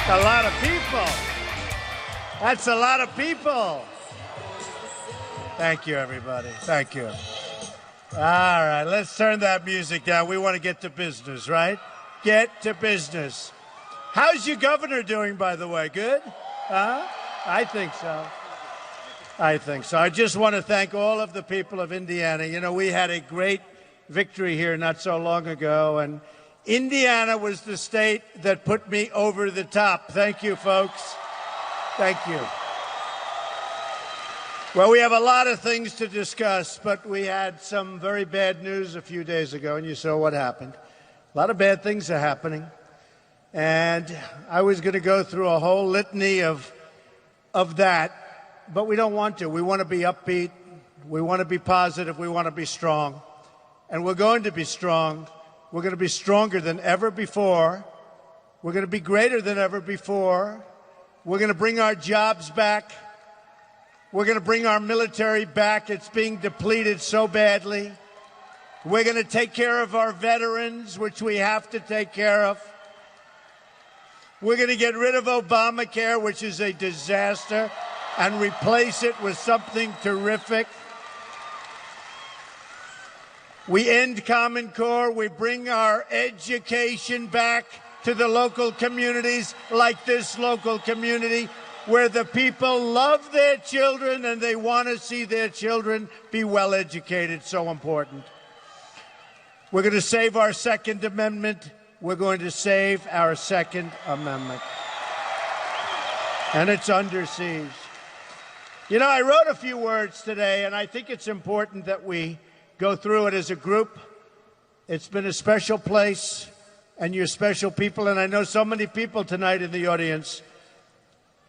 A lot of people. That's a lot of people. Thank you, everybody. Thank you. All right, let's turn that music down. We want to get to business, right? Get to business. How's your governor doing, by the way? Good? Huh? I think so. I think so. I just want to thank all of the people of Indiana. You know, we had a great victory here not so long ago, and Indiana was the state that put me over the top. Thank you, folks. Thank you. Well, we have a lot of things to discuss, but we had some very bad news a few days ago, and you saw what happened. A lot of bad things are happening. And I was going to go through a whole litany of that, but we don't want to. We want to be upbeat. We want to be positive. We want to be strong. And we're going to be strong. We're going to be stronger than ever before. We're going to be greater than ever before. We're going to bring our jobs back. We're going to bring our military back. It's being depleted so badly. We're going to take care of our veterans, which we have to take care of. We're going to get rid of Obamacare, which is a disaster, and replace it with something terrific. We end Common Core. We bring our education back to the local communities, like this local community, where the people love their children and they want to see their children be well educated. So important. We're going to save our Second Amendment. We're going to save our Second Amendment. And it's under siege. You know, I wrote a few words today, and I think it's important that we go through it as a group. It's been a special place, and you're special people, and I know so many people tonight in the audience.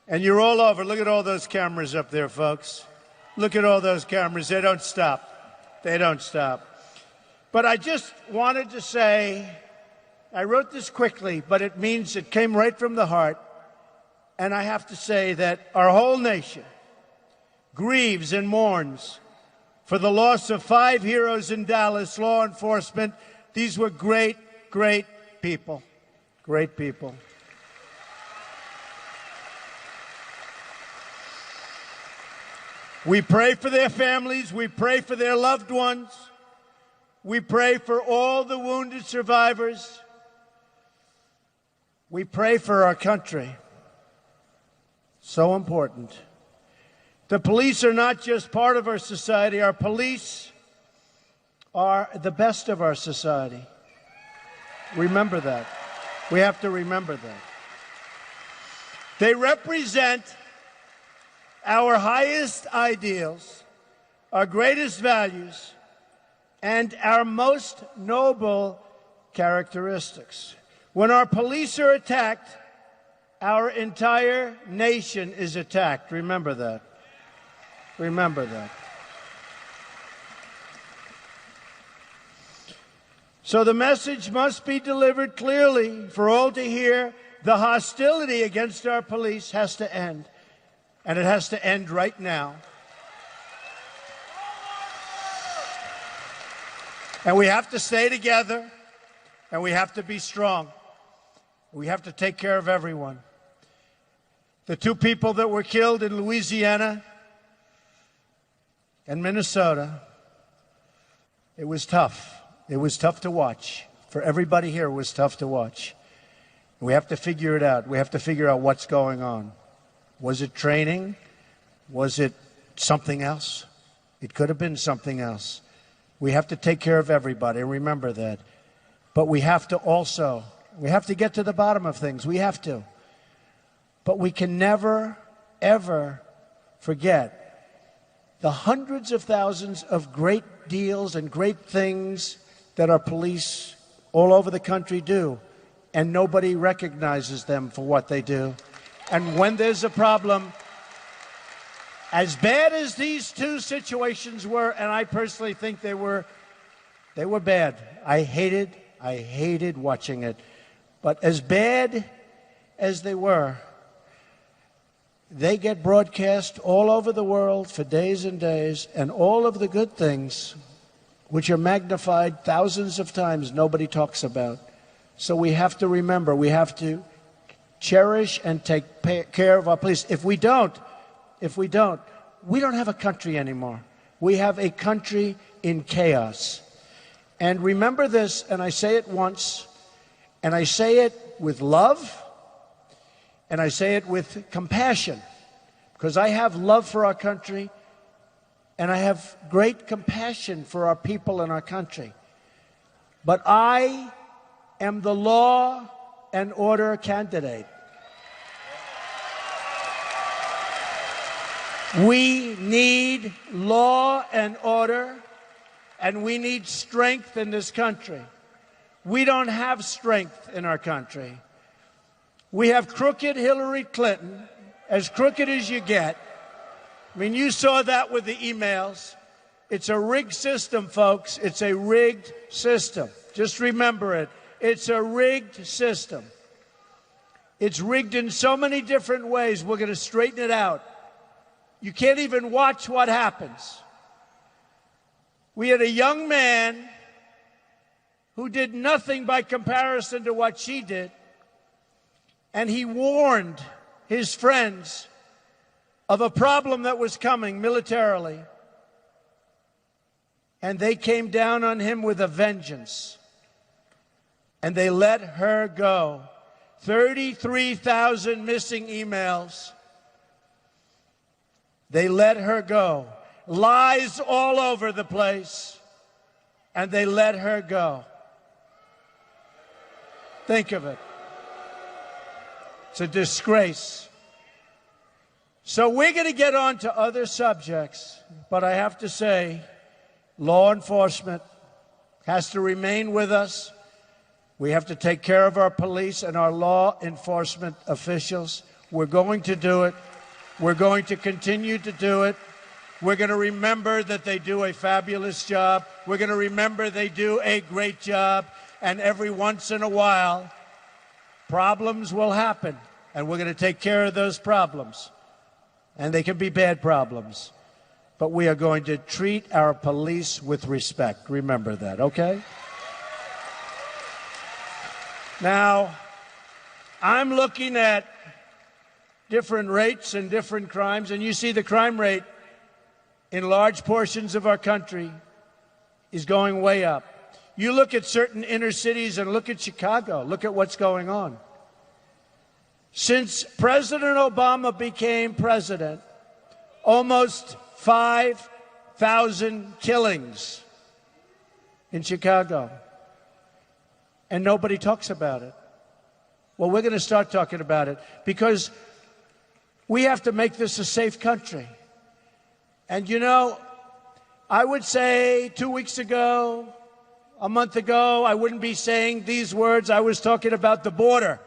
And you're all over. Look at all those cameras up there, folks. Look at all those cameras. They don't stop. They don't stop. But I just wanted to say, I wrote this quickly, but it means it came right from the heart. And I have to say that our whole nation grieves and mourns for the loss of 5 heroes in Dallas, law enforcement. These were great, great people. Great people. We pray for their families. We pray for their loved ones. We pray for all the wounded survivors. We pray for our country. So important. The police are not just part of our society. Our police are the best of our society. Remember that. We have to remember that. They represent our highest ideals, our greatest values, and our most noble characteristics. When our police are attacked, our entire nation is attacked. Remember that. Remember that. So the message must be delivered clearly for all to hear. The hostility against our police has to end. And it has to end right now. And we have to stay together, and we have to be strong. We have to take care of everyone. The 2 people that were killed in Louisiana and Minnesota, it was tough. It was tough to watch. For everybody here, it was tough to watch. We have to figure it out. We have to figure out what's going on. Was it training? Was it something else? It could have been something else. We have to take care of everybody. Remember that. But we have to get to the bottom of things. We have to. But we can never, ever forget the hundreds of thousands of great deals and great things that our police all over the country do. And nobody recognizes them for what they do. And when there's a problem, as bad as these 2 situations were, and I personally think they were bad. I hated watching it. But as bad as they were, they get broadcast all over the world for days and days, and all of the good things, which are magnified thousands of times, nobody talks about. So we have to remember, we have to cherish and take care of our police. If we don't, we don't have a country anymore. We have a country in chaos. And remember this, and I say it once, and I say it with love, and I say it with compassion, because I have love for our country, and I have great compassion for our people in our country. But I am the law and order candidate. We need law and order, and we need strength in this country. We don't have strength in our country. We have crooked Hillary Clinton, as crooked as you get. I mean, you saw that with the emails. It's a rigged system, folks. It's a rigged system. Just remember it. It's a rigged system. It's rigged in so many different ways. We're going to straighten it out. You can't even watch what happens. We had a young man who did nothing by comparison to what she did, and he warned his friends of a problem that was coming militarily, and they came down on him with a vengeance, and they let her go. 33,000 missing emails. They let her go. Lies all over the place, and they let her go. Think of it. It's a disgrace. So we're going to get on to other subjects, but I have to say, law enforcement has to remain with us. We have to take care of our police and our law enforcement officials. We're going to do it. We're going to continue to do it. We're going to remember that they do a fabulous job. We're going to remember they do a great job. And every once in a while, problems will happen. And we're going to take care of those problems. And they can be bad problems. But we are going to treat our police with respect. Remember that, okay? Now, I'm looking at different rates and different crimes, and you see the crime rate in large portions of our country is going way up. You look at certain inner cities and look at Chicago. Look at what's going on. Since President Obama became president, almost 5,000 killings in Chicago. And nobody talks about it. Well, we're going to start talking about it because we have to make this a safe country. And you know, I would say 2 weeks ago, a month ago, I wouldn't be saying these words. I was talking about the border.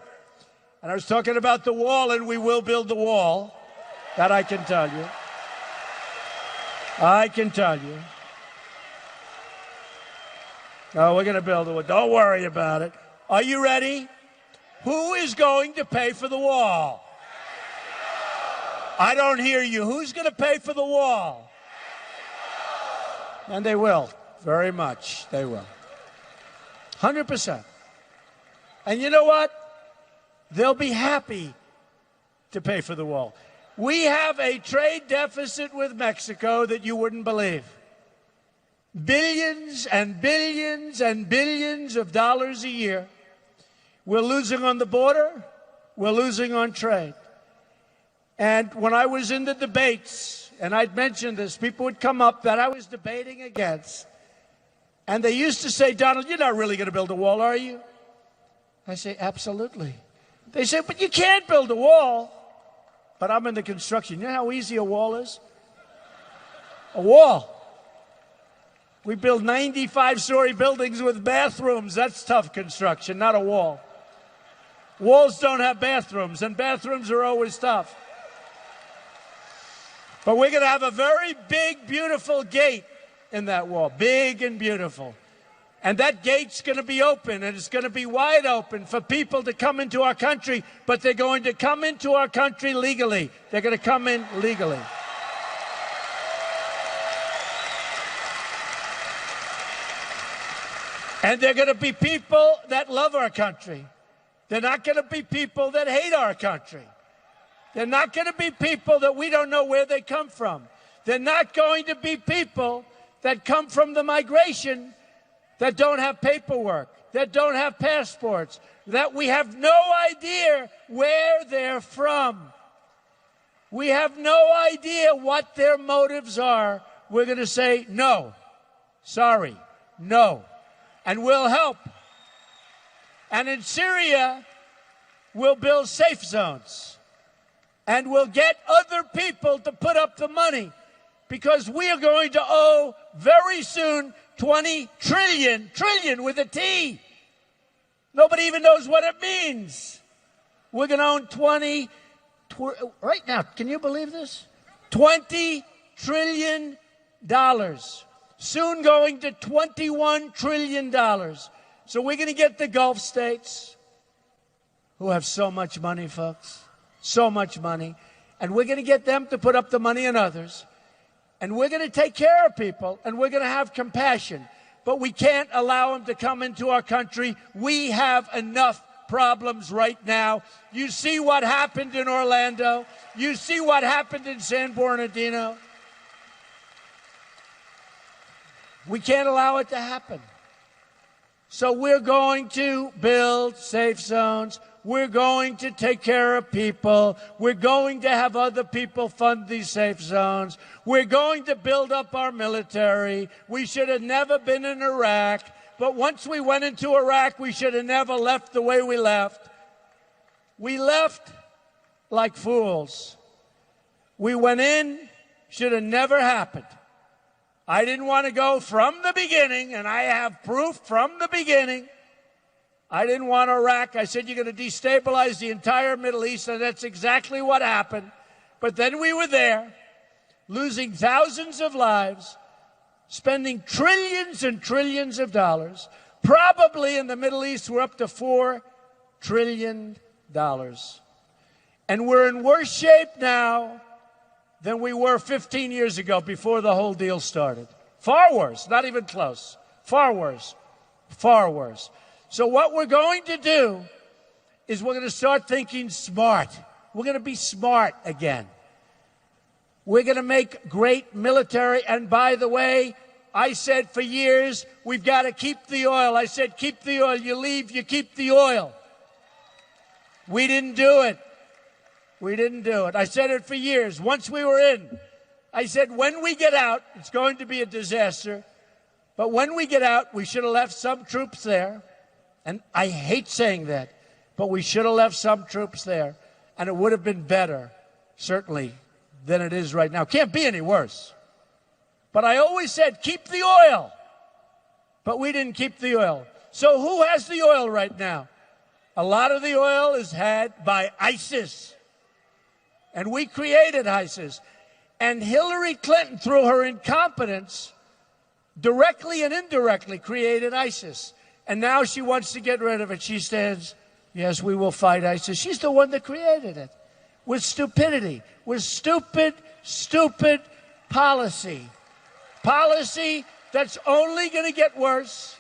And I was talking about the wall, and we will build the wall. That I can tell you. I can tell you. Oh, we're going to build the wall. Don't worry about it. Are you ready? Who is going to pay for the wall? I don't hear you. Who's going to pay for the wall? And they will. Very much. They will. 100%. And you know what? They'll be happy to pay for the wall. We have a trade deficit with Mexico that you wouldn't believe. Billions and billions and billions of dollars a year. We're losing on the border. We're losing on trade. And when I was in the debates, and I'd mentioned this, people would come up that I was debating against. And they used to say, Donald, you're not really going to build a wall, are you? I say, absolutely. They say, but you can't build a wall. But I'm in the construction. You know how easy a wall is? A wall. We build 95-story buildings with bathrooms. That's tough construction, not a wall. Walls don't have bathrooms, and bathrooms are always tough. But we're going to have a very big, beautiful gate in that wall. Big and beautiful. And that gate's going to be open, and it's going to be wide open for people to come into our country, but they're going to come into our country legally. They're going to come in legally. And they're going to be people that love our country. They're not going to be people that hate our country. They're not going to be people that we don't know where they come from. They're not going to be people that come from the migration that don't have paperwork, that don't have passports, that we have no idea where they're from. We have no idea what their motives are. We're going to say, no, sorry, no, and we'll help. And in Syria, we'll build safe zones, and we'll get other people to put up the money, because we are going to owe very soon 20 trillion with a T. Nobody even knows what it means. We're going to own right now, can you believe this? $20 trillion. Soon going to $21 trillion. So we're going to get the Gulf states, who have so much money, folks, so much money, and we're going to get them to put up the money and others. And we're going to take care of people, and we're going to have compassion. But we can't allow them to come into our country. We have enough problems right now. You see what happened in Orlando. You see what happened in San Bernardino. We can't allow it to happen. So we're going to build safe zones. We're going to take care of people. We're going to have other people fund these safe zones. We're going to build up our military. We should have never been in Iraq. But once we went into Iraq, we should have never left the way we left. We left like fools. We went in, should have never happened. I didn't want to go from the beginning, and I have proof from the beginning. I didn't want Iraq. I said, you're going to destabilize the entire Middle East, and that's exactly what happened. But then we were there, losing thousands of lives, spending trillions and trillions of dollars. Probably in the Middle East, we're up to $4 trillion. And we're in worse shape now than we were 15 years ago before the whole deal started. Far worse, not even close. Far worse, far worse. So what we're going to do is we're going to start thinking smart. We're going to be smart again. We're going to make great military. And by the way, I said for years, we've got to keep the oil. I said, keep the oil. You leave, you keep the oil. We didn't do it. We didn't do it. I said it for years. Once we were in, I said, when we get out, it's going to be a disaster. But when we get out, we should have left some troops there. And I hate saying that, but we should have left some troops there. And it would have been better, certainly, than it is right now. Can't be any worse. But I always said, keep the oil. But we didn't keep the oil. So who has the oil right now? A lot of the oil is had by ISIS. And we created ISIS. And Hillary Clinton, through her incompetence, directly and indirectly created ISIS. And now she wants to get rid of it. She says, yes, we will fight ISIS. She's the one that created it. With stupidity. With stupid policy. Policy that's only going to get worse.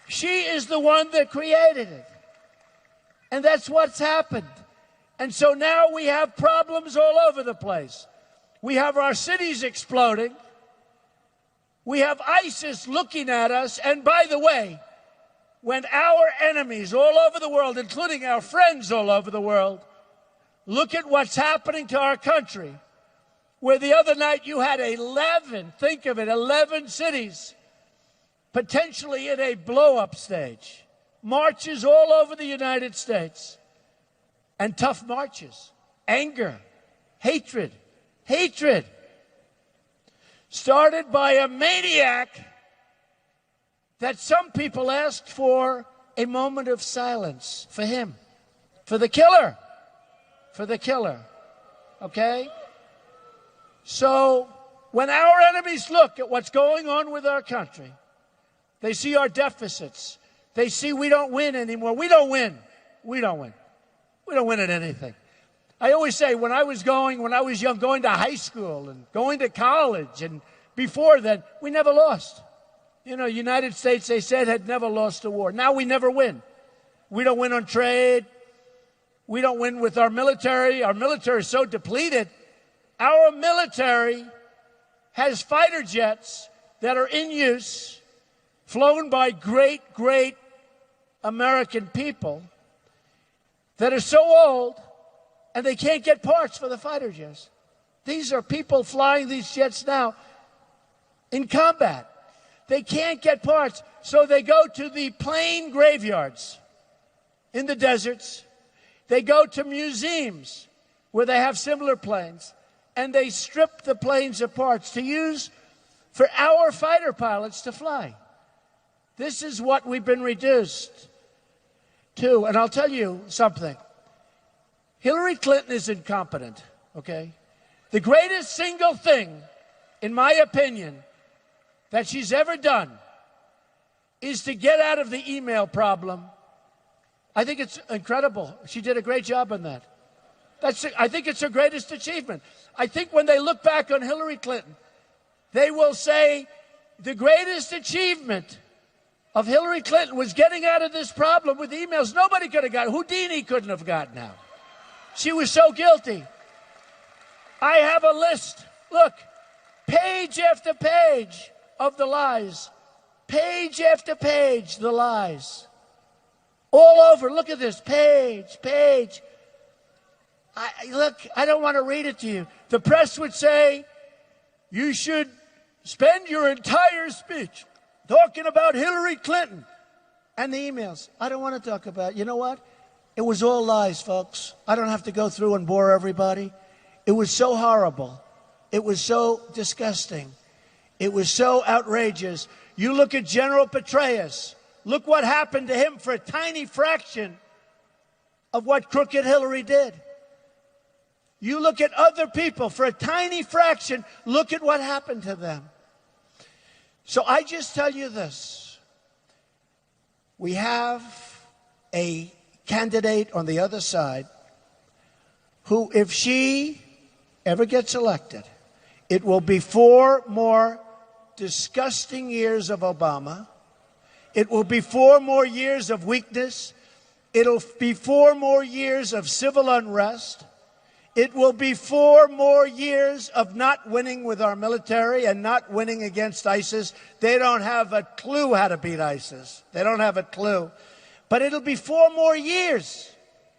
She is the one that created it. And that's what's happened. And so now we have problems all over the place. We have our cities exploding. We have ISIS looking at us. And by the way, when our enemies all over the world, including our friends all over the world, look at what's happening to our country, where the other night you had 11, think of it, 11 cities potentially in a blow-up stage. Marches all over the United States. And tough marches. Anger. Hatred. Started by a maniac that some people asked for a moment of silence for him. For the killer. Okay? So, when our enemies look at what's going on with our country, they see our deficits. They see we don't win anymore. We don't win. We don't win at anything. I always say when I was young, going to high school and going to college, and before then, we never lost. You know, United States, they said, had never lost a war. Now we never win. We don't win on trade. We don't win with our military. Our military is so depleted. Our military has fighter jets that are in use, flown by great, great American people that are so old and they can't get parts for the fighter jets. These are people flying these jets now in combat. They can't get parts, so they go to the plane graveyards in the deserts. They go to museums where they have similar planes, and they strip the planes of parts to use for our fighter pilots to fly. This is what we've been reduced to. And I'll tell you something. Hillary Clinton is incompetent, okay? The greatest single thing, in my opinion, that she's ever done is to get out of the email problem. I think it's incredible. She did a great job on that. I think it's her greatest achievement. I think when they look back on Hillary Clinton, they will say the greatest achievement of Hillary Clinton was getting out of this problem with emails. Nobody could have gotten. Houdini couldn't have gotten out. She was so guilty. I have a list. Look, page after page of the lies. Page after page, the lies. All over. Look at this. Page. Look, I don't want to read it to you. The press would say, you should spend your entire speech talking about Hillary Clinton and the emails. I don't want to talk about it. You know what? It was all lies, folks. I don't have to go through and bore everybody. It was so horrible. It was so disgusting. It was so outrageous. You look at General Petraeus. Look what happened to him for a tiny fraction of what crooked Hillary did. You look at other people for a tiny fraction. Look at what happened to them. So I just tell you this. We have a candidate on the other side who, if she ever gets elected, it will be 4 more disgusting years of Obama. It will be 4 more years of weakness. It'll be 4 more years of civil unrest. It will be 4 more years of not winning with our military and not winning against ISIS. They don't have a clue how to beat ISIS. They don't have a clue. But it'll be 4 more years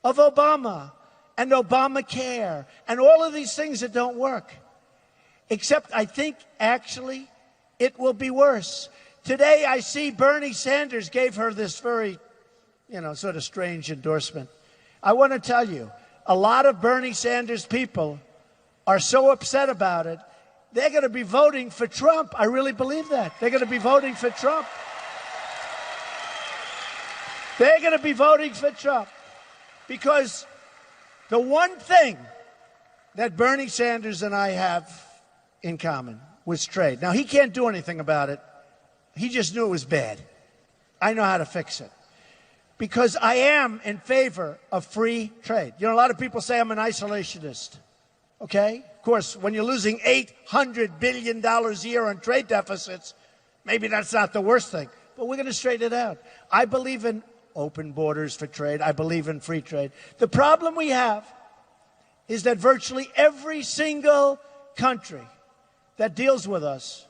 of Obama and Obamacare and all of these things that don't work. Except I think actually it will be worse. Today I see Bernie Sanders gave her this very, sort of strange endorsement. I want to tell you, a lot of Bernie Sanders people are so upset about it, they're going to be voting for Trump. I really believe that. They're going to be voting for Trump. They're going to be voting for Trump. Because the one thing that Bernie Sanders and I have in common was trade. Now, he can't do anything about it. He just knew it was bad. I know how to fix it. Because I am in favor of free trade. A lot of people say I'm an isolationist. Okay? Of course, when you're losing $800 billion a year on trade deficits, maybe that's not the worst thing. But we're going to straighten it out. I believe in open borders for trade. I believe in free trade. The problem we have is that virtually every single country that deals with us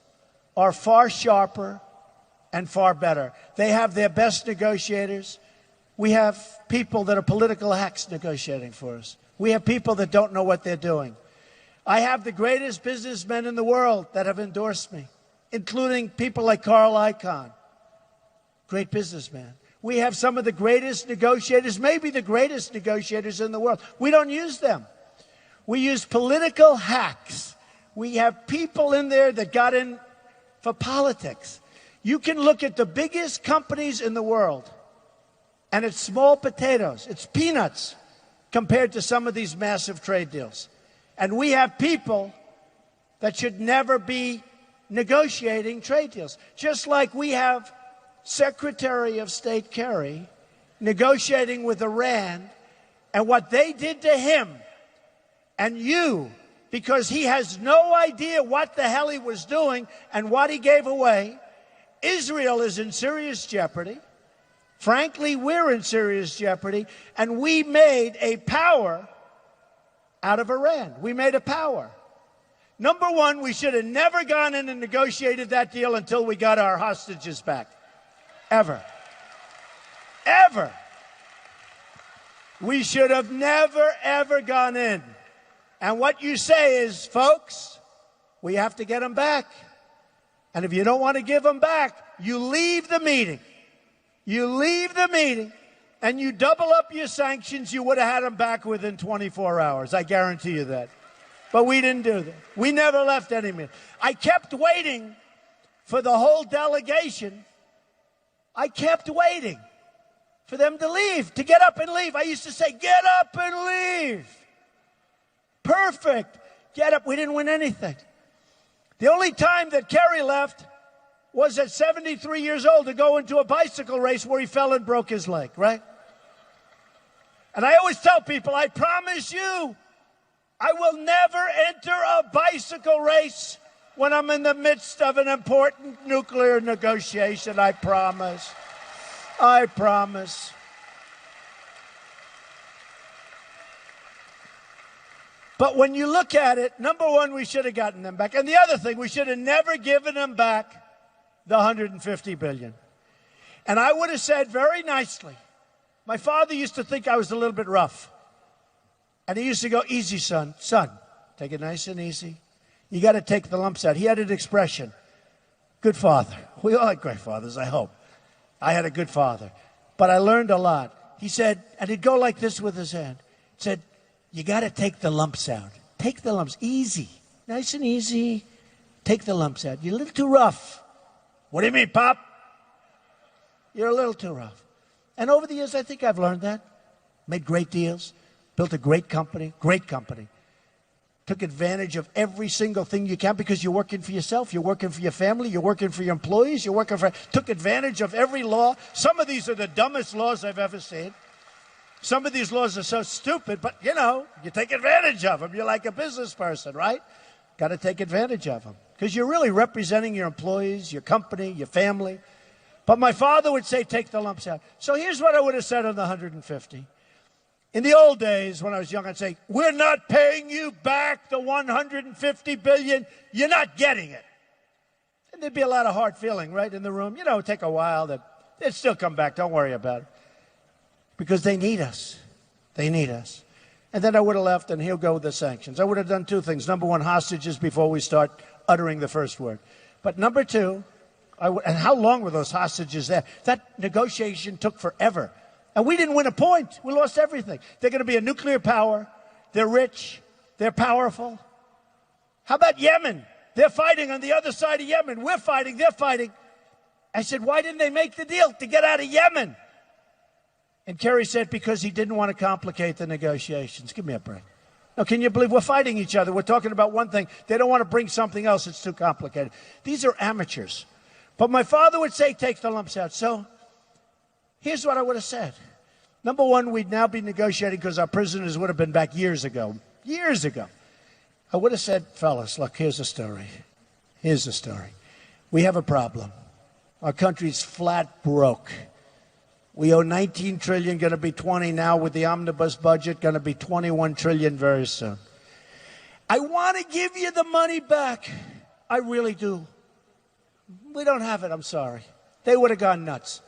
are far sharper and far better. They have their best negotiators. We have people that are political hacks negotiating for us. We have people that don't know what they're doing. I have the greatest businessmen in the world that have endorsed me, including people like Carl Icahn, great businessman. We have some of the greatest negotiators, maybe the greatest negotiators in the world. We don't use them. We use political hacks. We have people in there that got in for politics. You can look at the biggest companies in the world, and it's small potatoes. It's peanuts compared to some of these massive trade deals. And we have people that should never be negotiating trade deals. Just like we have Secretary of State Kerry negotiating with Iran, and what they did to him and you, because he has no idea what the hell he was doing and what he gave away. Israel is in serious jeopardy. Frankly, we're in serious jeopardy, and we made a power out of Iran. We made a power. Number one, we should have never gone in and negotiated that deal until we got our hostages back. Ever. Ever. We should have never, ever gone in. And what you say is, folks, we have to get them back. And if you don't want to give them back, you leave the meeting. You leave the meeting, and you double up your sanctions. You would have had them back within 24 hours. I guarantee you that. But we didn't do that. We never left any meeting. I kept waiting for the whole delegation. I kept waiting for them to leave, to get up and leave. I used to say, get up and leave. Perfect. Get up. We didn't win anything. The only time that Kerry left was at 73 years old to go into a bicycle race where he fell and broke his leg, right? And I always tell people, I promise you, I will never enter a bicycle race when I'm in the midst of an important nuclear negotiation. I promise. I promise. But when you look at it, number one, we should have gotten them back. And the other thing, we should have never given them back the $150 billion. And I would have said very nicely, my father used to think I was a little bit rough. And he used to go, easy, son. Son, take it nice and easy. You got to take the lumps out. He had an expression, good father. We all had great fathers, I hope. I had a good father. But I learned a lot. He said, and he'd go like this with his hand. He said, you got to take the lumps out. Take the lumps. Easy. Nice and easy. Take the lumps out. You're a little too rough. What do you mean, Pop? You're a little too rough. And over the years, I think I've learned that. Made great deals. Built a great company. Great company. Took advantage of every single thing you can because you're working for yourself. You're working for your family. You're working for your employees. You're working for... Took advantage of every law. Some of these are the dumbest laws I've ever seen. Some of these laws are so stupid, but, you know, you take advantage of them. You're like a business person, right? Got to take advantage of them because you're really representing your employees, your company, your family. But my father would say, take the lumps out. So here's what I would have said on the 150. In the old days, when I was young, I'd say, we're not paying you back the $150 billion. You're not getting it. And there'd be a lot of hard feeling, right, in the room. You know, it'd take a while. They'd still come back. Don't worry about it. Because they need us. They need us. And then I would have left, and he'll go with the sanctions. I would have done two things. Number one, hostages before we start uttering the first word. But number two, and how long were those hostages there? That negotiation took forever. And we didn't win a point. We lost everything. They're going to be a nuclear power. They're rich. They're powerful. How about Yemen? They're fighting on the other side of Yemen. We're fighting. They're fighting. I said, why didn't they make the deal to get out of Yemen? And Kerry said, because he didn't want to complicate the negotiations. Give me a break. Now, can you believe we're fighting each other? We're talking about one thing. They don't want to bring something else. It's too complicated. These are amateurs. But my father would say, take the lumps out. So here's what I would have said. Number one, we'd now be negotiating because our prisoners would have been back years ago. Years ago. I would have said, fellas, look, here's the story. Here's the story. We have a problem. Our country's flat broke. We owe $19 trillion, going to be 20 now with the omnibus budget, going to be $21 trillion very soon. I want to give you the money back. I really do. We don't have it, I'm sorry. They would have gone nuts.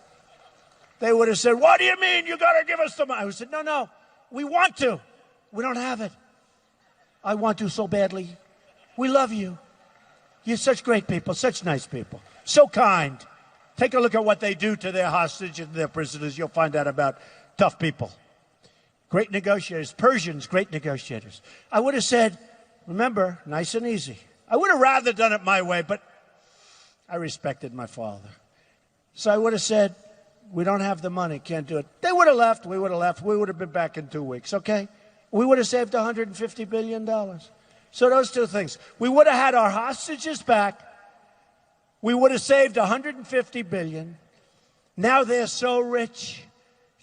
They would have said, what do you mean you got to give us the money? I would have said, no, we want to. We don't have it. I want to so badly. We love you. You're such great people, such nice people, so kind. Take a look at what they do to their hostages and their prisoners. You'll find out about tough people. Great negotiators. Persians, great negotiators. I would have said, remember, nice and easy. I would have rather done it my way, but I respected my father. So I would have said, we don't have the money, can't do it. They would have left, we would have left. We would have been back in 2 weeks, okay? We would have saved $150 billion. So those two things. We would have had our hostages back. We would have saved $150 billion. Now they're so rich.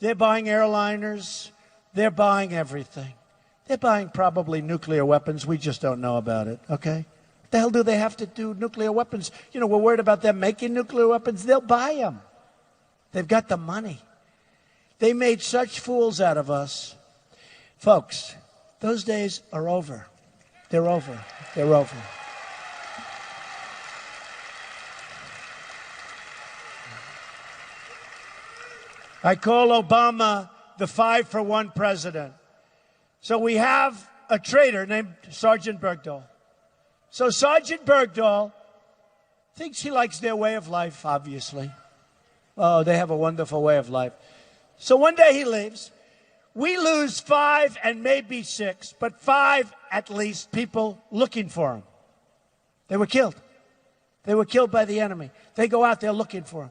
They're buying airliners. They're buying everything. They're buying probably nuclear weapons. We just don't know about it, okay? What the hell do they have to do nuclear weapons? You know, we're worried about them making nuclear weapons. They'll buy them. They've got the money. They made such fools out of us. Folks, those days are over. They're over. They're over. I call Obama the 5-for-1 president. So we have a traitor named Sergeant Bergdahl. So Sergeant Bergdahl thinks he likes their way of life, obviously. Oh, they have a wonderful way of life. So one day he leaves. We lose 5 and maybe 6, but 5 at least people looking for him. They were killed. They were killed by the enemy. They go out there looking for him.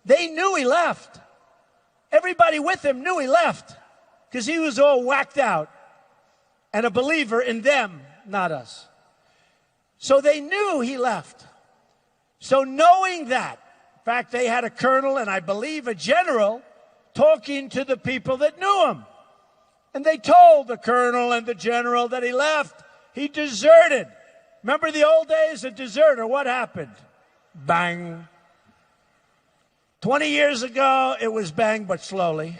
They knew he left. Everybody with him knew he left because he was all whacked out and a believer in them, not us. So they knew he left. So knowing that, in fact, they had a colonel and I believe a general talking to the people that knew him. And they told the colonel and the general that he left. He deserted. Remember the old days? A deserter, what happened? Bang. 20 years ago, it was bang, but slowly.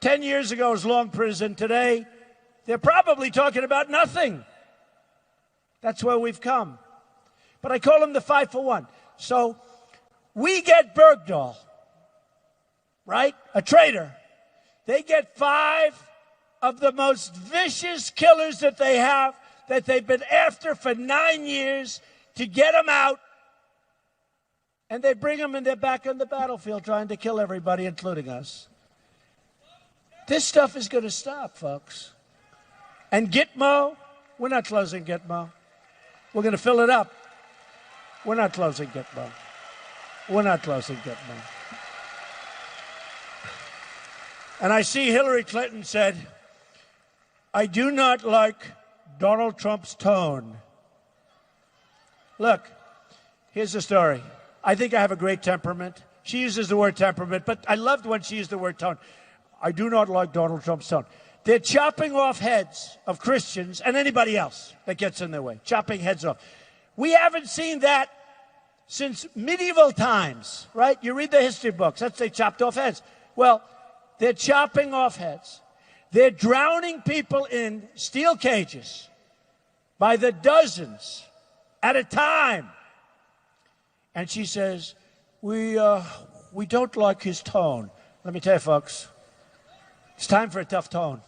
10 years ago, it was long prison. Today, they're probably talking about nothing. That's where we've come. But I call him the 5-for-1. So we get Bergdahl, right? A traitor. They get 5 of the most vicious killers that they have, that they've been after for 9 years, to get them out. And they bring them and they're back on the battlefield trying to kill everybody, including us. This stuff is going to stop, folks. And Gitmo, we're not closing Gitmo. We're going to fill it up. We're not closing Gitmo. We're not closing Gitmo. And I see Hillary Clinton said, I do not like Donald Trump's tone. Look, here's the story. I think I have a great temperament. She uses the word temperament, but I loved when she used the word tone. I do not like Donald Trump's tone. They're chopping off heads of Christians and anybody else that gets in their way, chopping heads off. We haven't seen that since medieval times, right? You read the history books. That's they chopped off heads. Well, they're chopping off heads. They're drowning people in steel cages by the dozens at a time. And she says, we don't like his tone. Let me tell you, folks, it's time for a tough tone.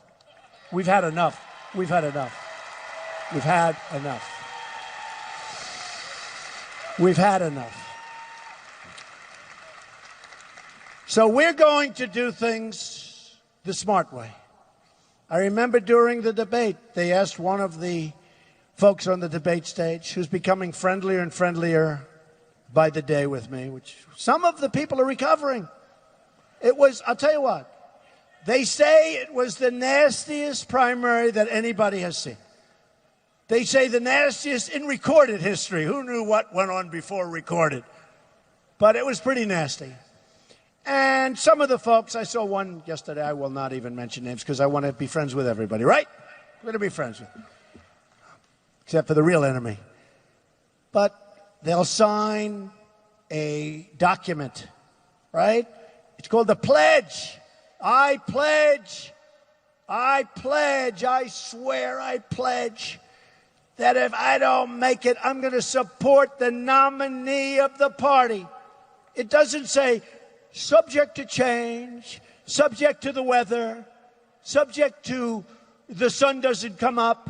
We've had enough. We've had enough. We've had enough. We've had enough. So we're going to do things the smart way. I remember during the debate, they asked one of the folks on the debate stage, who's becoming friendlier and friendlier by the day with me, which some of the people are recovering. It was, I'll tell you what, they say it was the nastiest primary that anybody has seen. They say the nastiest in recorded history. Who knew what went on before recorded? But it was pretty nasty. And some of the folks, I saw one yesterday, I will not even mention names because I want to be friends with everybody, right? We're going to be friends with them. Except for the real enemy. But they'll sign a document, right? It's called the pledge. I pledge, I swear I pledge that if I don't make it, I'm going to support the nominee of the party. It doesn't say subject to change, subject to the weather, subject to the sun doesn't come up.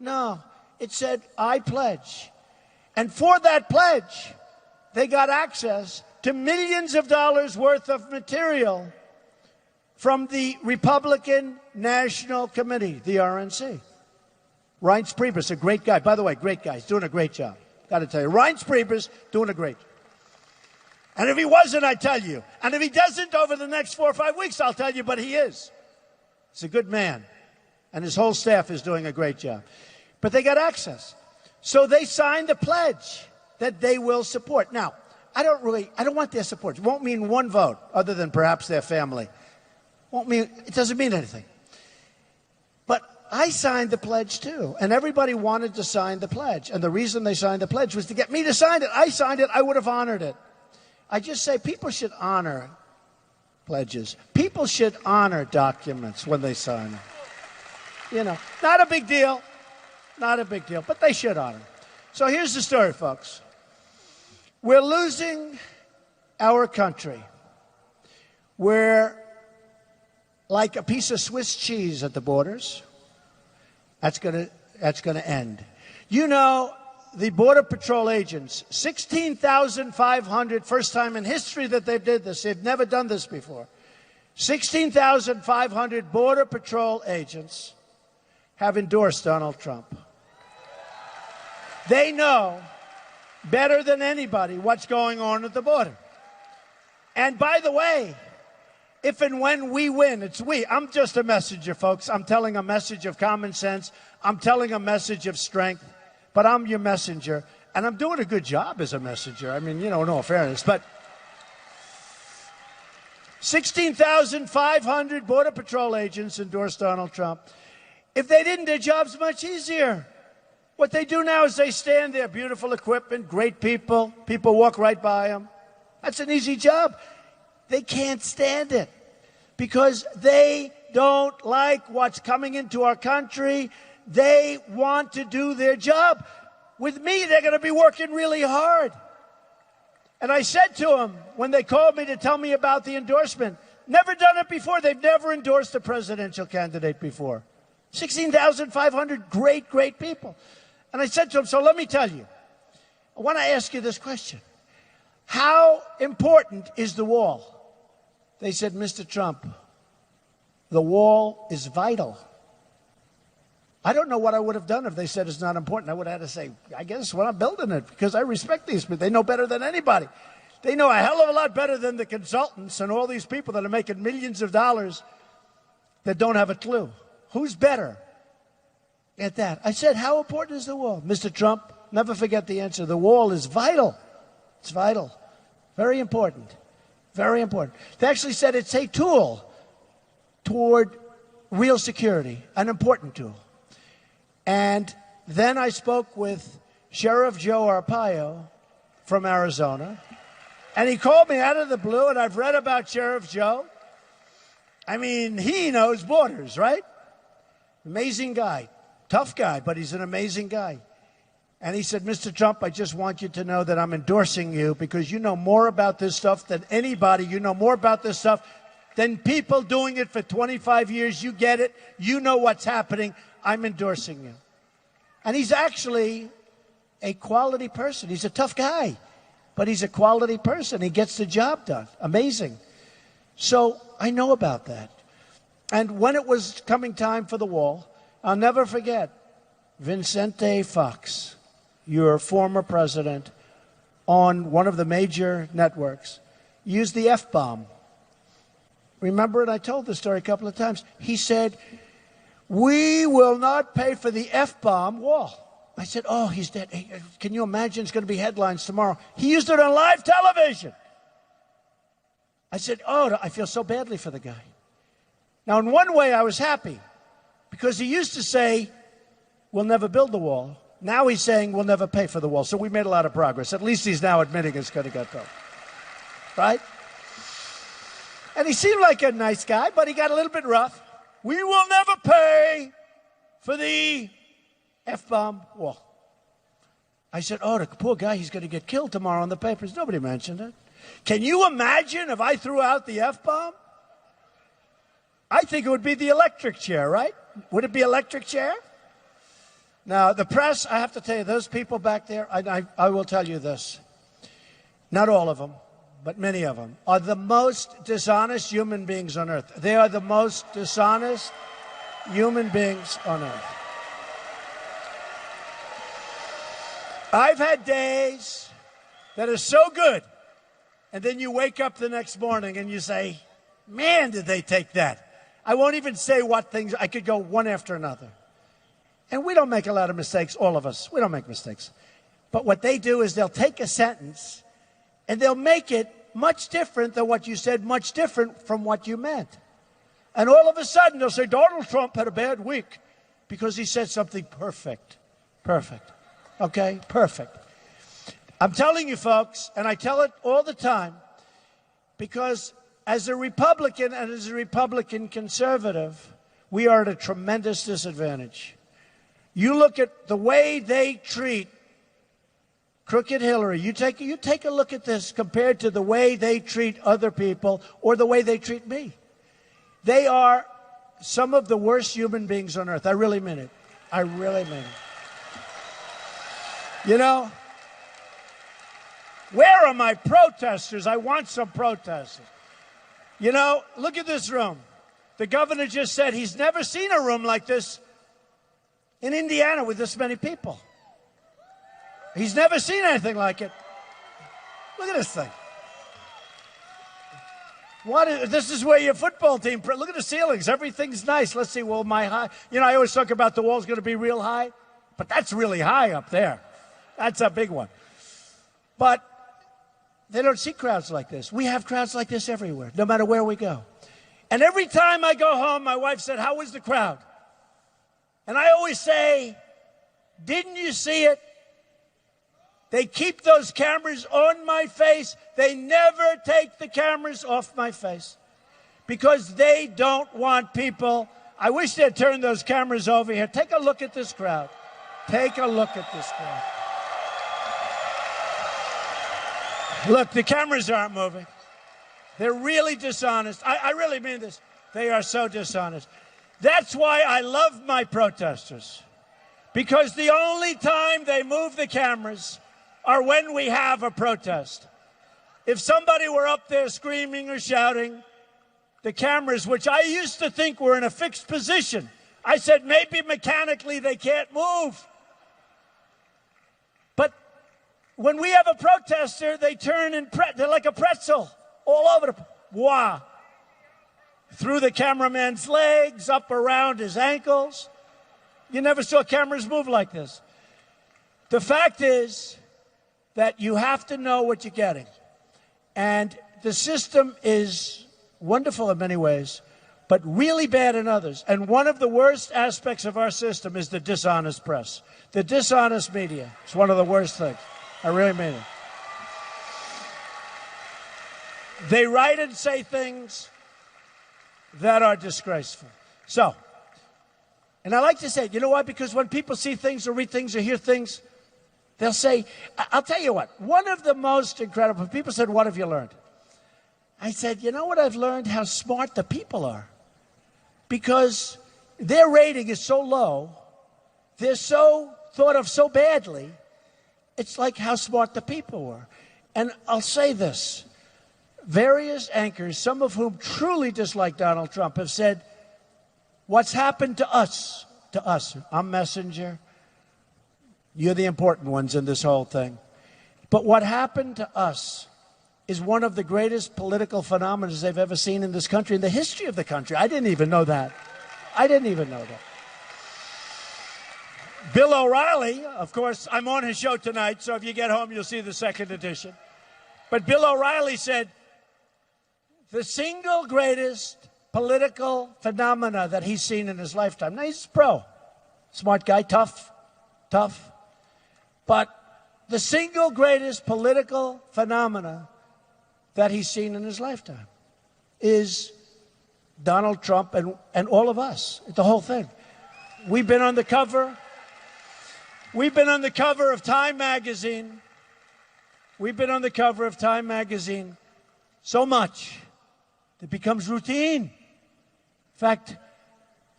No, it said, I pledge. And for that pledge, they got access to millions of dollars worth of material from the Republican National Committee, the RNC. Reince Priebus, a great guy. By the way, great guy. He's doing a great job. Got to tell you. Reince Priebus, doing a great job. And if he wasn't, I tell you. And if he doesn't over the next 4 or 5 weeks, I'll tell you, but he is. He's a good man. And his whole staff is doing a great job. But they got access. So they signed a pledge that they will support. Now, I don't want their support. It won't mean one vote other than perhaps their family. It doesn't mean anything. But I signed the pledge too. And everybody wanted to sign the pledge. And the reason they signed the pledge was to get me to sign it. I signed it. I would have honored it. I just say people should honor pledges. People should honor documents when they sign them. You know, not a big deal. Not a big deal, but they should honor them. So here's the story, folks. We're losing our country. We're like a piece of Swiss cheese at the borders. That's going to end. You know, the Border Patrol agents, 16,500, first time in history that they did this. They've never done this before. 16,500 Border Patrol agents have endorsed Donald Trump. They know better than anybody what's going on at the border. And by the way, if and when we win, it's we. I'm just a messenger, folks. I'm telling a message of common sense. I'm telling a message of strength. But I'm your messenger. And I'm doing a good job as a messenger. I mean, you know, in all fairness. But 16,500 Border Patrol agents endorsed Donald Trump. If they didn't, their job's much easier. What they do now is they stand there, beautiful equipment, great people. People walk right by them. That's an easy job. They can't stand it because they don't like what's coming into our country. They want to do their job. With me, they're going to be working really hard. And I said to them when they called me to tell me about the endorsement, never done it before. They've never endorsed a presidential candidate before. 16,500 great, great people. And I said to them, so let me tell you, I want to ask you this question. How important is the wall? They said, Mr. Trump, the wall is vital. I don't know what I would have done if they said it's not important. I would have had to say, I guess we're not building it because I respect these people. They know better than anybody. They know a hell of a lot better than the consultants and all these people that are making millions of dollars that don't have a clue. Who's better at that? I said, how important is the wall? Mr. Trump, never forget the answer. The wall is vital. It's vital. Very important. Very important. They actually said it's a tool toward real security, an important tool. And then I spoke with Sheriff Joe Arpaio from Arizona, and he called me out of the blue, and I've read about Sheriff Joe. I mean, he knows borders, right? Amazing guy. Tough guy, but he's an amazing guy. And he said, Mr. Trump, I just want you to know that I'm endorsing you because you know more about this stuff than anybody. You know more about this stuff than people doing it for 25 years. You get it. You know what's happening. I'm endorsing you. And he's actually a quality person. He's a tough guy, but he's a quality person. He gets the job done. Amazing. So I know about that. And when it was coming time for the wall, I'll never forget Vicente Fox, your former president, on one of the major networks, used the F-bomb. Remember it? I told the story a couple of times. He said, we will not pay for the F-bomb wall. I said, oh, he's dead. Hey, can you imagine? It's going to be headlines tomorrow. He used it on live television. I said, oh, I feel so badly for the guy. Now, in one way, I was happy because he used to say, we'll never build the wall. Now he's saying we'll never pay for the wall. So we made a lot of progress. At least he's now admitting it's going to get built. Right? And he seemed like a nice guy, but he got a little bit rough. We will never pay for the F-bomb wall. I said, oh, the poor guy, he's going to get killed tomorrow in the papers. Nobody mentioned it. Can you imagine if I threw out the F-bomb? I think it would be the electric chair, right? Would it be electric chair? Now, the press, I have to tell you, those people back there, I will tell you this. Not all of them, but many of them, are the most dishonest human beings on earth. They are the most dishonest human beings on earth. I've had days that are so good, and then you wake up the next morning and you say, man, did they take that? I won't even say what things. I could go one after another. And we don't make a lot of mistakes, all of us. We don't make mistakes. But what they do is they'll take a sentence and they'll make it much different than what you said, much different from what you meant. And all of a sudden they'll say, Donald Trump had a bad week because he said something perfect. Perfect. Okay? Perfect. I'm telling you, folks, and I tell it all the time, because as a Republican and as a Republican conservative, we are at a tremendous disadvantage. You look at the way they treat crooked Hillary. You take a look at this compared to the way they treat other people or the way they treat me. They are some of the worst human beings on earth. I really mean it. I really mean it. You know, where are my protesters? I want some protesters. You know, look at this room. The governor just said he's never seen a room like this in Indiana with this many people. He's never seen anything like it. Look at this thing. This is where your football team, look at the ceilings. Everything's nice. Let's see, well, my high, you know, I always talk about the wall's going to be real high, but that's really high up there. That's a big one. But they don't see crowds like this. We have crowds like this everywhere, no matter where we go. And every time I go home, my wife said, how was the crowd? And I always say, didn't you see it? They keep those cameras on my face. They never take the cameras off my face because they don't want people. I wish they'd turn those cameras over here. Take a look at this crowd. Take a look at this crowd. Look, the cameras aren't moving. They're really dishonest. I really mean this. They are so dishonest. That's why I love my protesters, because the only time they move the cameras are when we have a protest. If somebody were up there screaming or shouting, the cameras, which I used to think were in a fixed position, I said maybe mechanically they can't move. But when we have a protester, they turn and they're like a pretzel all over the wow. Through the cameraman's legs, up around his ankles. You never saw cameras move like this. The fact is that you have to know what you're getting. And the system is wonderful in many ways, but really bad in others. And one of the worst aspects of our system is the dishonest press, the dishonest media. It's one of the worst things. I really mean it. They write and say things that are disgraceful. So, and I like to say, you know why? Because when people see things or read things or hear things, they'll say, I'll tell you what, one of the most incredible, people said, what have you learned? I said, you know what I've learned? How smart the people are. Because their rating is so low, they're so thought of so badly, it's like how smart the people were. And I'll say this, various anchors, some of whom truly dislike Donald Trump, have said, what's happened to us, I'm messenger, you're the important ones in this whole thing. But what happened to us is one of the greatest political phenomena they've ever seen in this country, in the history of the country. I didn't even know that. I didn't even know that. Bill O'Reilly, of course, I'm on his show tonight, so if you get home, you'll see the second edition. But Bill O'Reilly said, the single greatest political phenomena that he's seen in his lifetime. Now, he's a pro, smart guy, tough. But the single greatest political phenomena that he's seen in his lifetime is Donald Trump and all of us, the whole thing. We've been on the cover. We've been on the cover of Time magazine. We've been on the cover of Time magazine so much it becomes routine. In fact,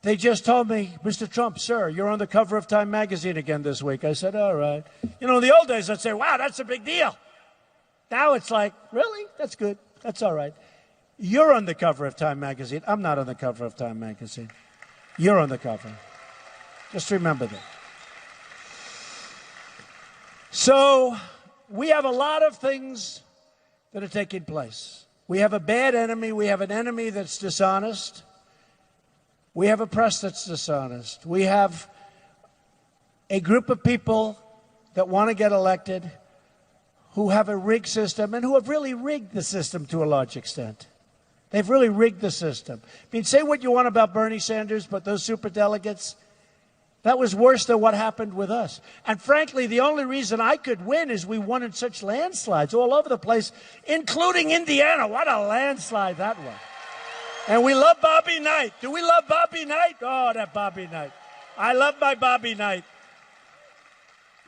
they just told me, Mr. Trump, sir, you're on the cover of Time magazine again this week. I said, all right. You know, in the old days, I'd say, wow, that's a big deal. Now it's like, really? That's good. That's all right. You're on the cover of Time magazine. I'm not on the cover of Time magazine. You're on the cover. Just remember that. So we have a lot of things that are taking place. We have a bad enemy. We have an enemy that's dishonest. We have a press that's dishonest. We have a group of people that want to get elected who have a rigged system and who have really rigged the system to a large extent. They've really rigged the system. I mean, say what you want about Bernie Sanders, but those superdelegates, That was worse than what happened with us. And frankly, the only reason I could win is we won in such landslides all over the place, including Indiana. What a landslide that was. And we love Bobby Knight. Do we love Bobby Knight? Oh, that Bobby Knight. I love my Bobby Knight.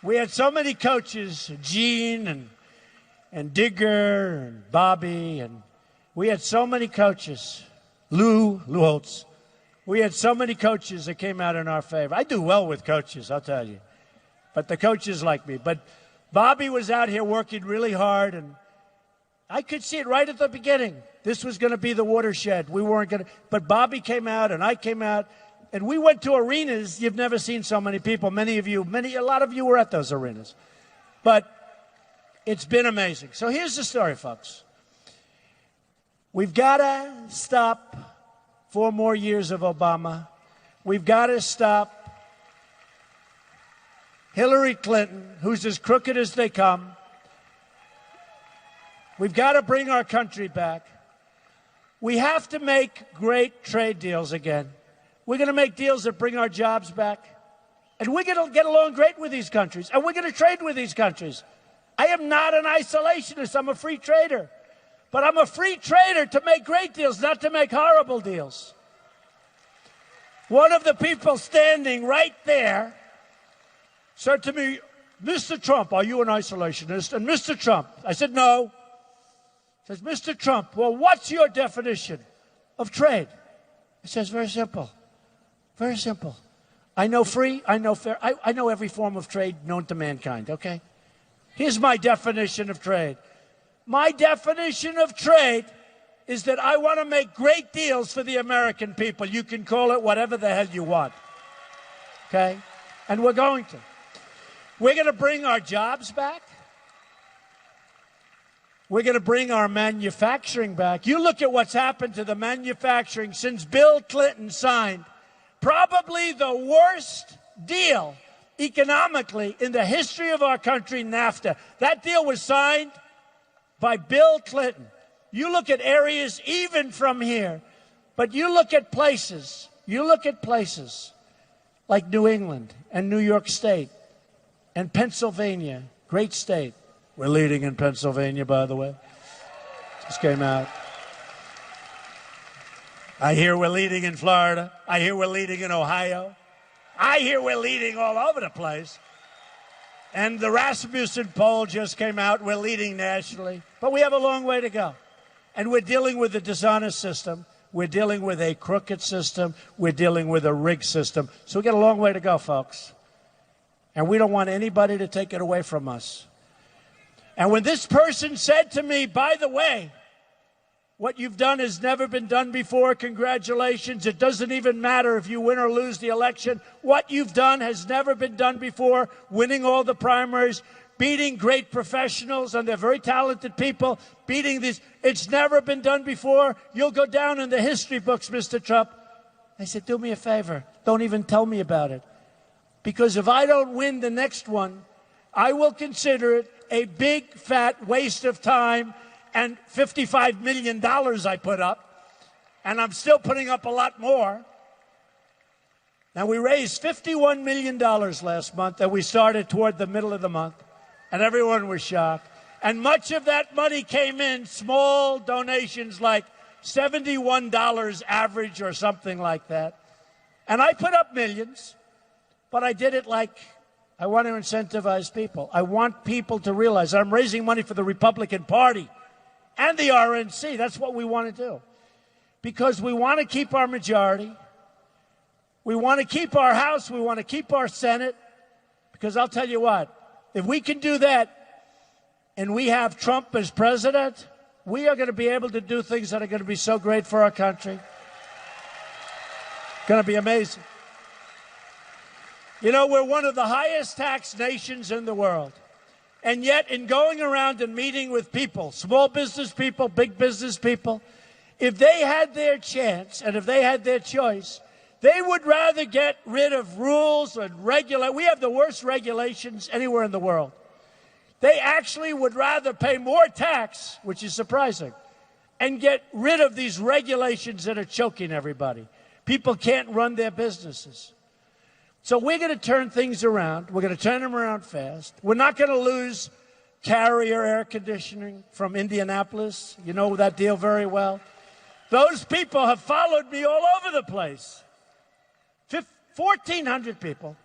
We had so many coaches, Gene and Digger and Bobby, and we had so many coaches. Lou Holtz. We had so many coaches that came out in our favor. I do well with coaches, I'll tell you. But the coaches like me. But Bobby was out here working really hard, and I could see it right at the beginning. This was going to be the watershed. We weren't going to. But Bobby came out, and I came out, and we went to arenas. You've never seen so many people. A lot of you were at those arenas. But it's been amazing. So here's the story, folks. We've got to stop 4 more years of Obama. We've got to stop Hillary Clinton, who's as crooked as they come. We've got to bring our country back. We have to make great trade deals again. We're going to make deals that bring our jobs back. And we're going to get along great with these countries. And we're going to trade with these countries. I am not an isolationist. I'm a free trader. But I'm a free trader to make great deals, not to make horrible deals. One of the people standing right there said to me, Mr. Trump, are you an isolationist? And Mr. Trump, I said, no. He says, Mr. Trump, well, what's your definition of trade? I says, very simple. Very simple. I know free, I know fair. I know every form of trade known to mankind, okay? Here's my definition of trade. My definition of trade is that I want to make great deals for the American people. You can call it whatever the hell you want. Okay? And we're going to. We're going to bring our jobs back. We're going to bring our manufacturing back. You look at what's happened to the manufacturing since Bill Clinton signed probably the worst deal economically in the history of our country, NAFTA. That deal was signed by Bill Clinton. You look at areas even from here, but you look at places like New England and New York State and Pennsylvania, great state. We're leading in Pennsylvania, by the way. Just came out. I hear we're leading in Florida. I hear we're leading in Ohio. I hear we're leading all over the place. And the Rasmussen poll just came out. We're leading nationally. But we have a long way to go. And we're dealing with a dishonest system. We're dealing with a crooked system. We're dealing with a rigged system. So we got a long way to go, folks. And we don't want anybody to take it away from us. And when this person said to me, by the way, what you've done has never been done before. Congratulations. It doesn't even matter if you win or lose the election. What you've done has never been done before. Winning all the primaries, beating great professionals, and they're very talented people, beating these. It's never been done before. You'll go down in the history books, Mr. Trump. I said, do me a favor. Don't even tell me about it. Because if I don't win the next one, I will consider it a big, fat waste of time and $55 million I put up, and I'm still putting up a lot more. Now, we raised $51 million last month, and we started toward the middle of the month, and everyone was shocked. And much of that money came in small donations, like $71 average or something like that. And I put up millions, but I did it like I want to incentivize people. I want people to realize I'm raising money for the Republican Party and the RNC. That's what we want to do. Because we want to keep our majority. We want to keep our House. We want to keep our Senate. Because I'll tell you what, if we can do that and we have Trump as president, we are going to be able to do things that are going to be so great for our country. Going to be amazing. You know, we're one of the highest taxed nations in the world. And yet, in going around and meeting with people, small business people, big business people, if they had their chance and if they had their choice, they would rather get rid of rules and regulate. We have the worst regulations anywhere in the world. They actually would rather pay more tax, which is surprising, and get rid of these regulations that are choking everybody. People can't run their businesses. So we're going to turn things around. We're going to turn them around fast. We're not going to lose Carrier air conditioning from Indianapolis. You know that deal very well. Those people have followed me all over the place. 1,400 people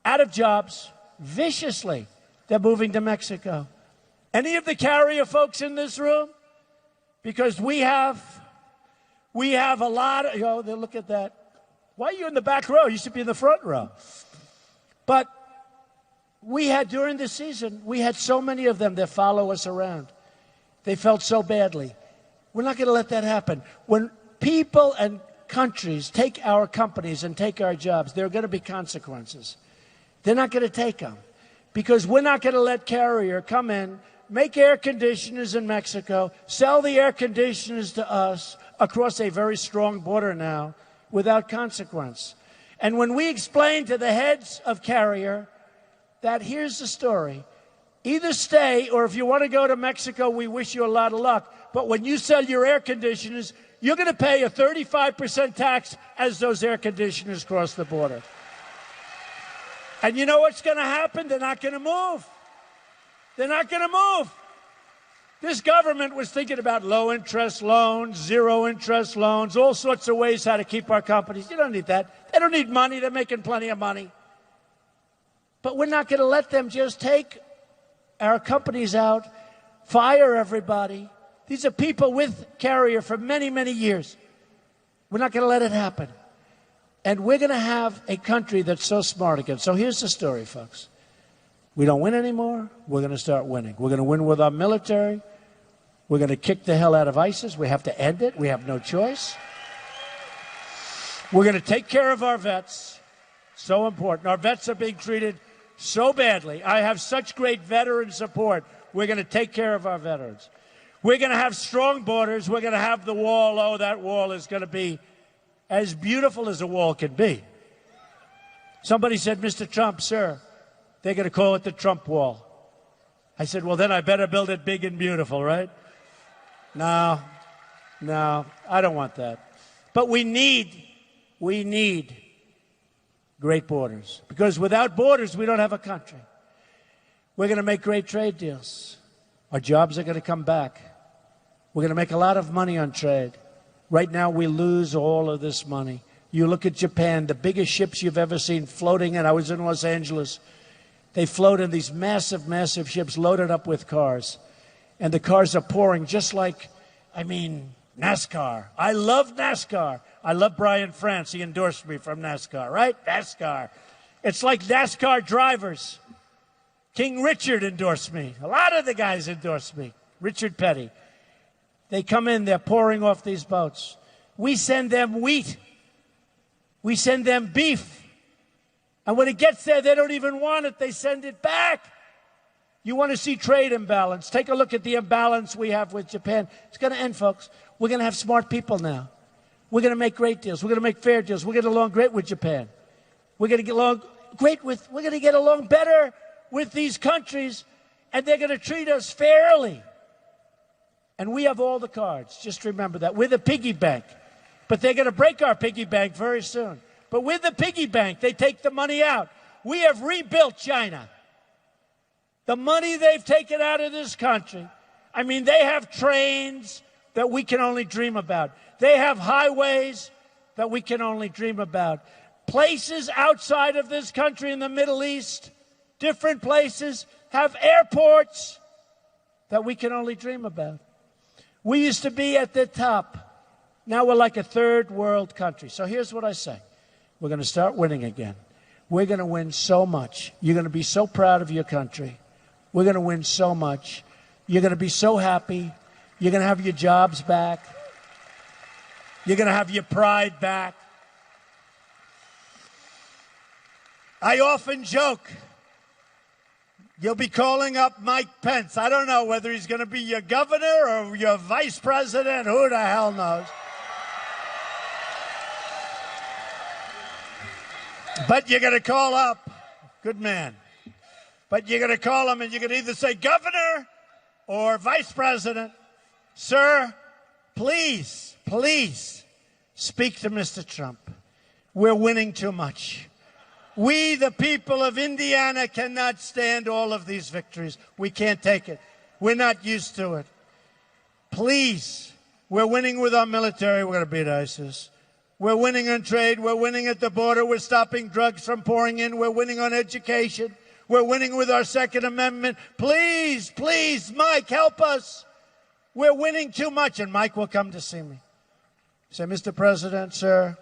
out of jobs viciously. They're moving to Mexico. Any of the Carrier folks in this room? Because we have a lot of, look at that. Why are you in the back row? You should be in the front row. But we had, during the season, we had so many of them that follow us around. They felt so badly. We're not going to let that happen. When people and countries take our companies and take our jobs, there are going to be consequences. They're not going to take them. Because we're not going to let Carrier come in, make air conditioners in Mexico, sell the air conditioners to us across a very strong border now without consequence. And when we explain to the heads of Carrier that here's the story, either stay or if you want to go to Mexico, we wish you a lot of luck. But when you sell your air conditioners, you're going to pay a 35% tax as those air conditioners cross the border. And you know what's going to happen? They're not going to move. They're not going to move. This government was thinking about low-interest loans, zero-interest loans, all sorts of ways how to keep our companies. You don't need that. They don't need money. They're making plenty of money. But we're not going to let them just take our companies out, fire everybody. These are people with Carrier for many, many years. We're not going to let it happen. And we're going to have a country that's so smart again. So here's the story, folks. We don't win anymore. We're going to start winning. We're going to win with our military. We're going to kick the hell out of ISIS. We have to end it. We have no choice. We're going to take care of our vets. So important. Our vets are being treated so badly. I have such great veteran support. We're going to take care of our veterans. We're going to have strong borders. We're going to have the wall. Oh, that wall is going to be as beautiful as a wall can be. Somebody said, Mr. Trump, sir, they're going to call it the Trump wall. I said, well, then I better build it big and beautiful, right? No, I don't want that. But we need great borders. Because without borders, we don't have a country. We're going to make great trade deals. Our jobs are going to come back. We're going to make a lot of money on trade. Right now, we lose all of this money. You look at Japan, the biggest ships you've ever seen floating in. I was in Los Angeles. They float in these massive, massive ships loaded up with cars. And the cars are pouring just like, NASCAR. I love NASCAR. I love Brian France. He endorsed me from NASCAR, right? NASCAR. It's like NASCAR drivers. King Richard endorsed me. A lot of the guys endorsed me. Richard Petty. They come in, they're pouring off these boats. We send them wheat. We send them beef. And when it gets there, they don't even want it. They send it back. You want to see trade imbalance. Take a look at the imbalance we have with Japan. It's going to end, folks. We're going to have smart people now. We're going to make great deals. We're going to make fair deals. We're going to get along great with Japan. We're going to get along we're going to get along better with these countries, and they're going to treat us fairly. And we have all the cards. Just remember that. We're the piggy bank. But they're going to break our piggy bank very soon. But with the piggy bank, they take the money out. We have rebuilt China. The money they've taken out of this country. They have trains that we can only dream about. They have highways that we can only dream about. Places outside of this country in the Middle East, different places, have airports that we can only dream about. We used to be at the top. Now we're like a third world country. So here's what I say. We're going to start winning again. We're going to win so much. You're going to be so proud of your country. We're going to win so much. You're going to be so happy. You're going to have your jobs back. You're going to have your pride back. I often joke, you'll be calling up Mike Pence. I don't know whether he's going to be your governor or your vice president. Who the hell knows? But you're going to call up, good man, but you're going to call him and you're going to either say governor or vice president. Sir, please, please speak to Mr. Trump. We're winning too much. We, the people of Indiana, cannot stand all of these victories. We can't take it. We're not used to it. Please, we're winning with our military. We're going to beat ISIS. We're winning on trade. We're winning at the border. We're stopping drugs from pouring in. We're winning on education. We're winning with our Second Amendment. Please, please, Mike, help us. We're winning too much. And Mike will come to see me. Say, Mr. President, sir,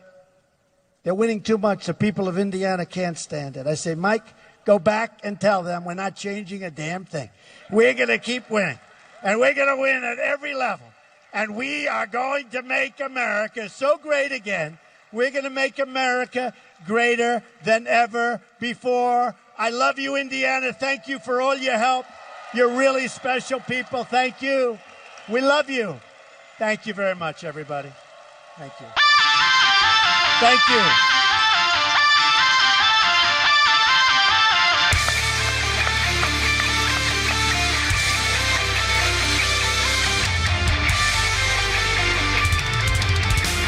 they're winning too much. The people of Indiana can't stand it. I say, Mike, go back and tell them we're not changing a damn thing. We're going to keep winning. And we're going to win at every level. And we are going to make America so great again. We're going to make America greater than ever before. I love you, Indiana. Thank you for all your help. You're really special people. Thank you. We love you. Thank you very much, everybody. Thank you. Thank you.